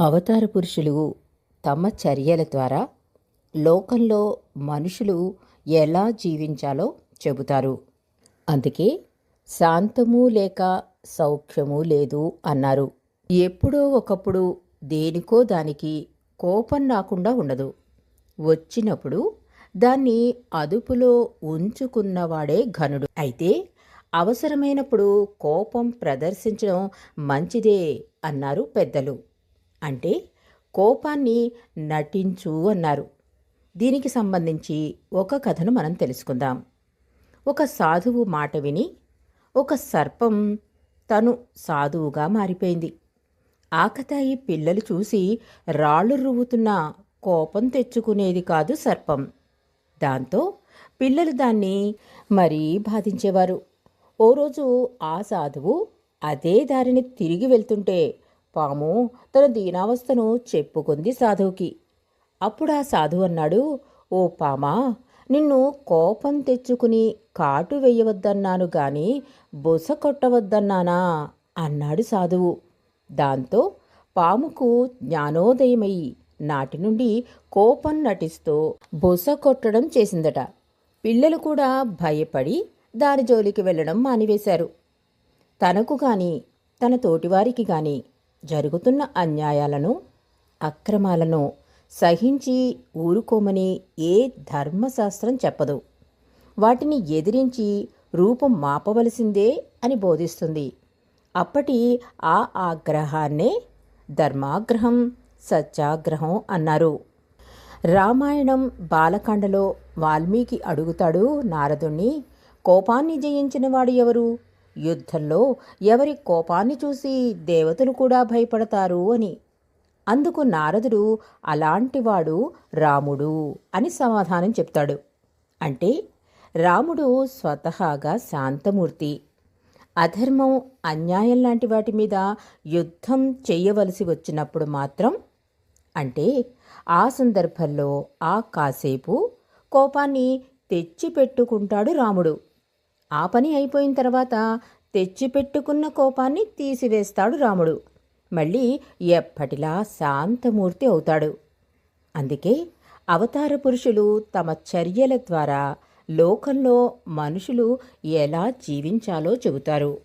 అవతార పురుషులు తమ చర్యల ద్వారా లోకంలో మనుషులు ఎలా జీవించాలో చెబుతారు. అందుకే శాంతము లేక సౌఖ్యము లేదు అన్నారు. ఎప్పుడో ఒకప్పుడు దేనికో దానికి కోపం రాకుండా ఉండదు. వచ్చినప్పుడు దాన్ని అదుపులో ఉంచుకున్నవాడే ఘనుడు. అయితే అవసరమైనప్పుడు కోపం ప్రదర్శించడం మంచిదే అన్నారు పెద్దలు. అంటే కోపాన్ని నటించు అన్నారు. దీనికి సంబంధించి ఒక కథను మనం తెలుసుకుందాం. ఒక సాధువు మాట విని ఒక సర్పం తను సాధువుగా మారిపోయింది. ఆకతాయి పిల్లలు చూసి రాళ్ళు రువ్వుతున్న కోపం తెచ్చుకునేది కాదు సర్పం. దాంతో పిల్లలు దాన్ని మరీ బాధించేవారు. ఓ రోజు ఆ సాధువు అదే దారిని తిరిగి వెళ్తుంటే పాము తన దీనావస్థను చెప్పుకుంది సాధువుకి. అప్పుడు ఆ సాధువు అన్నాడు, ఓ పామా, నిన్ను కోపం తెచ్చుకుని కాటు వేయవద్దన్నాను గాని బుస కొట్టవద్దన్నానా అన్నాడు సాధువు. దాంతో పాముకు జ్ఞానోదయమయ్యి నాటి నుండి కోపం నటిస్తూ బుస కొట్టడం చేసిందట. పిల్లలు కూడా భయపడి దాని జోలికి వెళ్ళడం మానివేశారు. తనకు గాని తన తోటివారికి గాని జరుగుతున్న అన్యాయాలను అక్రమాలను సహించి ఊరుకోమని ఏ ధర్మశాస్త్రం చెప్పదు. వాటిని ఎదిరించి రూపం మాపవలసిందే అని బోధిస్తుంది. అప్పటి ఆ ఆగ్రహాన్నే ధర్మాగ్రహం, సత్యాగ్రహం అన్నారు. రామాయణం బాలకాండలో వాల్మీకి అడుగుతాడు నారదుణ్ణి, కోపాన్ని జయించినవాడు ఎవరు? యుద్ధంలో ఎవరి కోపాన్ని చూసి దేవతలు కూడా భయపడతారు అని. అందుకు నారదుడు అలాంటివాడు రాముడు అని సమాధానం చెప్తాడు. అంటే రాముడు స్వతహాగా శాంతమూర్తి. అధర్మం, అన్యాయం లాంటి వాటి మీద యుద్ధం చేయవలసి వచ్చినప్పుడు మాత్రం, అంటే ఆ సందర్భంలో ఆ కాసేపు కోపాన్ని తెచ్చిపెట్టుకుంటాడు రాముడు. ఆ పని అయిపోయిన తర్వాత తెచ్చిపెట్టుకున్న కోపాన్ని తీసివేస్తాడు రాముడు. మళ్ళీ ఎప్పటిలా శాంతమూర్తి అవుతాడు. అందుకే అవతార పురుషులు తమ చర్యల ద్వారా లోకంలో మనుషులు ఎలా జీవించాలో చెబుతారు.